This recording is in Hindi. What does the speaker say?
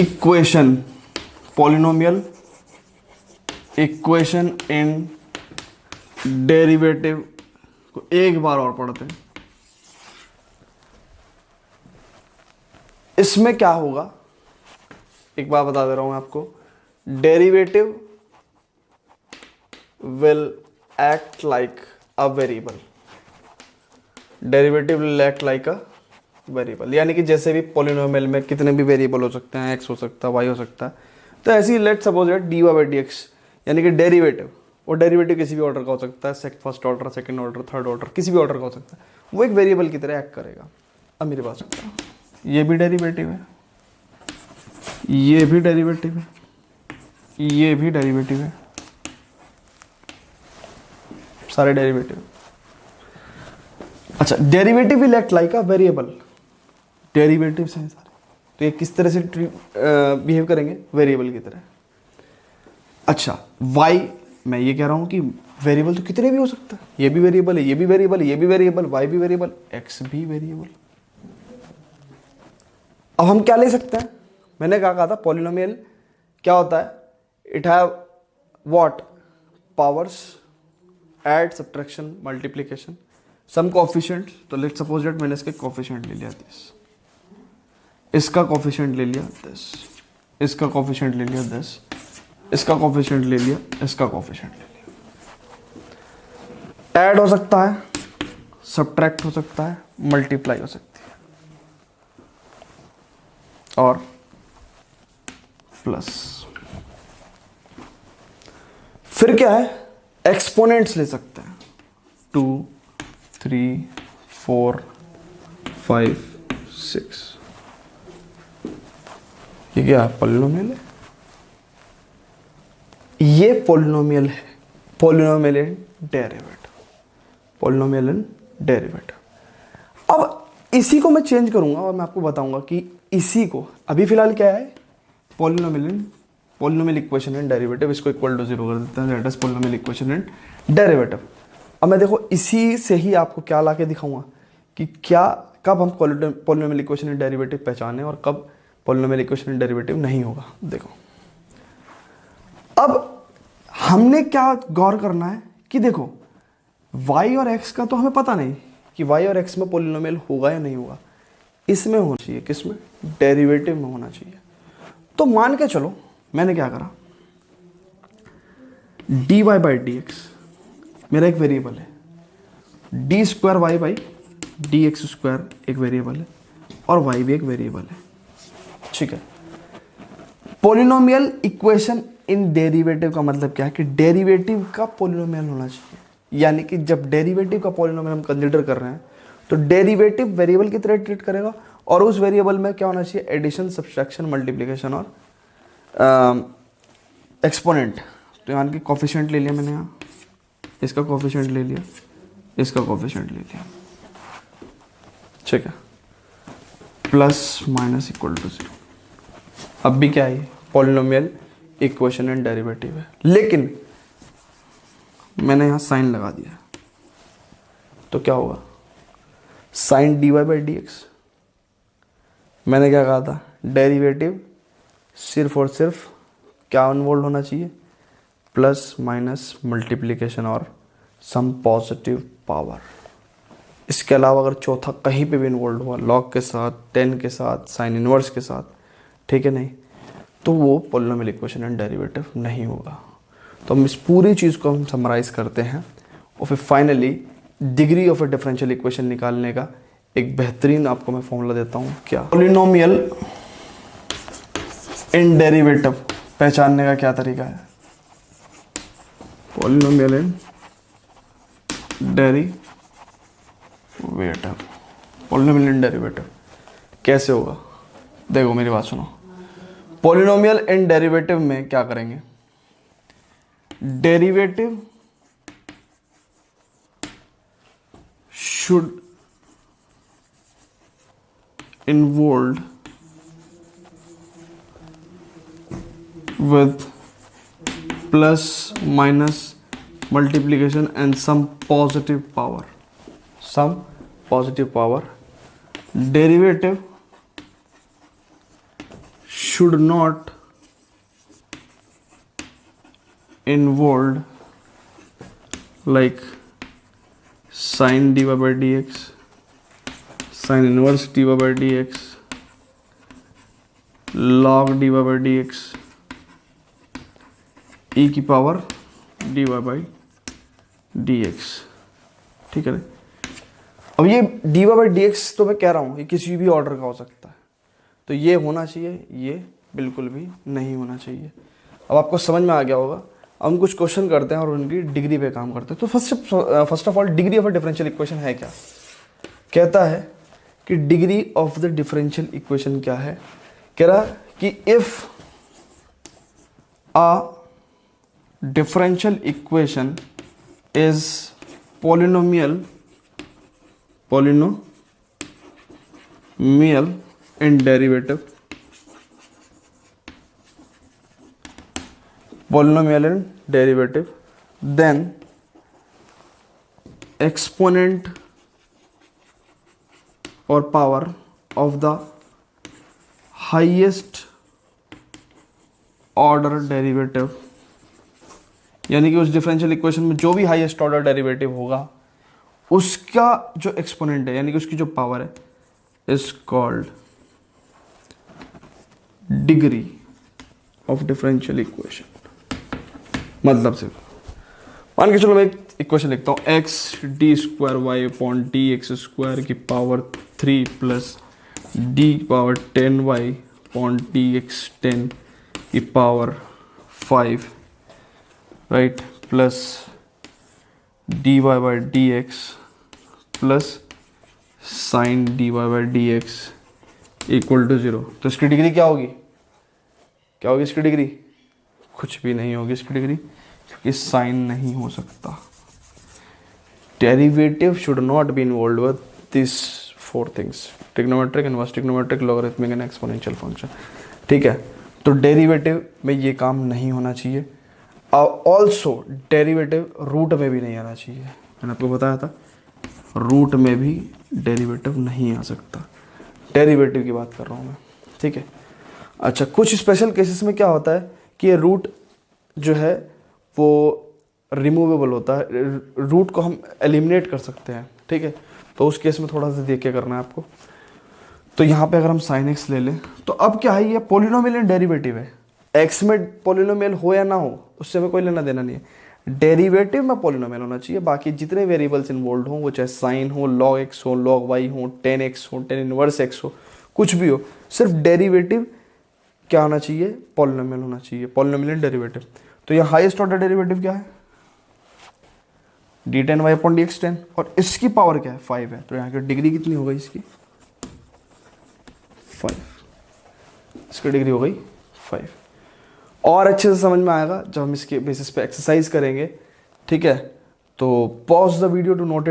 Equation, polynomial equation in derivative को एक बार और पढ़ते हैं। इसमें क्या होगा, एक बार बता दे रहा हूं मैं आपको, derivative will act like a variable, derivative will act like a variable, यानी कि जैसे भी पॉलिनोमियल में कितने भी वेरिएबल हो सकते हैं, एक्स हो सकता है, वाई हो सकता है, तो ऐसे ही let suppose that d y by d x, यानी कि डेरिवेटिव, और डेरिवेटिव किसी भी ऑर्डर का हो सकता है, first order, second order, third order, किसी भी ऑर्डर का हो सकता है, वो एक वेरिएबल की तरह एक्ट करेगा। अब मेरी बात सुनना, ये भी डेरिवेटिव है, ये भी डेरिवेटिव है, ये भी डेरिवेटिव है, सारे डेरिवेटिव। अच्छा, derivative will act like a variable, derivatives हैं सारे, तो ये किस तरह से बिहेव करेंगे, वेरिएबल की तरह। अच्छा, y, मैं ये कह रहा हूं कि वेरिएबल तो कितने भी हो सकता है, ये भी वेरिएबल है, ये भी वेरिएबल है, ये भी वेरिएबल, y भी वेरिएबल, x भी वेरिएबल। अब हम क्या ले सकते हैं, मैंने कहा था पॉलिनोमियल क्या होता है, it have what, powers, add, subtraction, multiplication, some coefficient. तो लेट्स सपोज दैट मैंने इसके कोएफिशिएंट ले लिया 10, इसका कोएफिशिएंट ले लिया 10, इसका कोएफिशिएंट ले लिया 10, इसका कोएफिशिएंट ले लिया, इसका कोएफिशिएंट ले लिया। ऐड हो सकता है, सब्ट्रैक्ट हो सकता है, मल्टीप्लाई हो सकती है, और प्लस। फिर क्या है, एक्सपोनेंट्स ले सकते हैं, 2, 3, 4, 5, 6। ये क्या है, पॉलिनोमियल है, ये पॉलिनोमियल है, पॉलिनोमियल इन डेरिवेटिव, पॉलिनोमियल इन डेरिवेटिव। अब इसी को मैं चेंज करूंगा और मैं आपको बताऊंगा कि इसी को, अभी फिलहाल क्या है, पॉलिनोमियल इक्वेशन इन डेरिवेटिव, इसको इक्वल टू 0 कर देते हैं, that is polynomial equation in derivative. अब मैं देखो इसी से ही आपको क्या ला के दिखाऊंगा कि क्या, कब हम पॉलिनोमियल इक्वेशन इन डेरिवेटिव पहचाने और कब पॉलिनोमियल इक्वेशन इन डेरिवेटिव नहीं होगा। देखो अब हमने क्या गौर करना है कि देखो y और x का तो हमें पता नहीं कि y और x में पॉलिनोमियल होगा या नहीं होगा, इसमें होना चाहिए, किसमें, डेरिवेटिव में होना चाहिए। तो मान के चलो मैंने क्या करा, dy बाई डी एक्स मेरा एक वेरिएबल है, d square y by d x square एक वेरिएबल है, और y भी एक वेरिएबल है, ठीक है। पॉलिनोमियल इक्वेशन इन डेरिवेटिव का मतलब क्या है कि डेरिवेटिव का पॉलिनोमियल होना चाहिए, यानी कि जब डेरिवेटिव का पॉलिनोमियल हम कंसीडर कर रहे हैं तो डेरिवेटिव वेरिएबल की तरह ट्रीट करेगा, और उस वेरिएबल में क्या होना चाहिए, एडिशन, सब्सट्रैक्शन, मल्टीप्लिकेशन और एक्सपोनेंट। तो यहाँ की कोफिशिएंट ले लिया मैंने, यहाँ इसका कोफिशिएंट ले लिया, इसका कोफिशिएंट ले लिया, ठीक है, प्लस माइनस इक्वल टू 0। अब भी क्या है, पॉलिनोमियल इक्वेशन एंड डेरिवेटिव है, लेकिन मैंने यहां साइन लगा दिया, तो क्या होगा, sine d y by d x. मैंने क्या कहा था, डेरिवेटिव सिर्फ और सिर्फ क्या इन्वॉल्व होना चाहिए, प्लस माइनस मल्टीप्लिकेशन और सम पॉजिटिव पावर। इसके अलावा अगर चौथा कहीं पे भी इन्वॉल्व हुआ, लॉग के साथ, टेन के साथ, साइन इनवर्स के साथ, ठीक है, नहीं, तो वो पॉलिनोमियल इक्वेशन एंड डेरिवेटिव नहीं होगा। तो हम इस पूरी चीज़ को हम समराइज करते हैं और फिर finally degree of A differential equation निकालने का एक बेहतरीन आपको मैं फॉर्मूला देता हूँ। क्या, पॉलिनोमियल इन डेरिवेटिव पहचानने का क्या तरीका है, पॉलिनोमियल इन डेरिवेटिव, पॉलिनोमियल इन डेरिवेटिव कैसे होगा, देखो मेरी बात सुनो। पॉलिनोमियल इन डेरिवेटिव में क्या करेंगे, derivative should involve with plus minus multiplication and some positive power, derivative should not involve like sin dy by dx, sin inverse dy by dx, log dy by dx, e की पावर dy by dx। ठीक है। अब ये dy by dx तो मैं कह रहा हूँ ये किसी भी ऑर्डर का हो सकता है, तो ये होना चाहिए, ये बिल्कुल भी नहीं होना चाहिए। अब आपको समझ में आ गया होगा। अब हम कुछ क्वेश्चन करते हैं और उनकी डिग्री पे काम करते हैं। तो first of all degree of a differential equation है क्या? कहता है कि degree of the differential equation क्या है? कह रहा कि if a differential equation is polynomial in derivative, then exponent or power of the highest order derivative, यानी कि उस डिफरेंशियल इक्वेशन में जो भी हाईएस्ट ऑर्डर डेरिवेटिव होगा उसका जो एक्सपोनेंट है यानी कि उसकी जो पावर है is called degree of differential equation. मतलब सिर्फ मान के चलो मैं एक इक्वेशन लिखता हूँ x d square y upon d x square की power 3 plus d power 10 y upon d x 10 की power 5 right plus d y by d x plus sine d y by d x equal to 0। तो इसकी डिग्री क्या होगी? क्या होगी इसकी डिग्री? कुछ भी नहीं होगी इसकी डिग्री, क्योंकि साइन नहीं हो सकता। Derivative should not be involved with this 4 things, trigonometric, inverse trigonometric, logarithmic and exponential function. ठीक है, तो डेरिवेटिव में ये काम नहीं होना चाहिए। ऑल्सो डेरिवेटिव रूट में भी नहीं आना चाहिए। मैंने आपको बताया था रूट में भी डेरिवेटिव नहीं आ सकता। डेरिवेटिव की बात कर रहा हूँ मैं। ठीक है। अच्छा, कुछ स्पेशल केसेस में क्या होता है कि ये रूट जो है वो रिमूवेबल होता है, रूट को हम एलिमिनेट कर सकते हैं। ठीक है, तो उस केस में थोड़ा सा देख के करना है आपको। तो यहाँ पे अगर हम साइन एक्स ले लें तो अब क्या है, ये पॉलिनोमियल एंड डेरिवेटिव है। एक्स में पॉलिनोमियल हो या ना हो उससे हमें कोई लेना देना नहीं है। डेरिवेटिव में पॉलिनोमियल होना चाहिए। बाकी जितने वेरिएबल्स इन्वॉल्व हों, वो चाहे साइन हो, लॉग एक्स हो, लॉग वाई हो, 10x हो, 10 इनवर्स एक्स हो, कुछ भी हो, सिर्फ डेरिवेटिव क्या होना चाहिए? पॉलिनोमियल होना चाहिए, पॉलिनोमियल एंड डेरिवेटिव। तो यहाँ हाईएस्ट ऑर्डर डेरिवेटिव क्या है? d10 y अपॉन dx10, और इसकी पावर क्या है? 5 है। तो यहाँ की डिग्री कितनी हो गई इसकी? 5। इसकी डिग्री हो गई 5। और अच्छे से समझ में आएगा जब हम इसके बेसिस पे एक्सरसाइज करेंगे। ठीक है, तो pause the video to note it.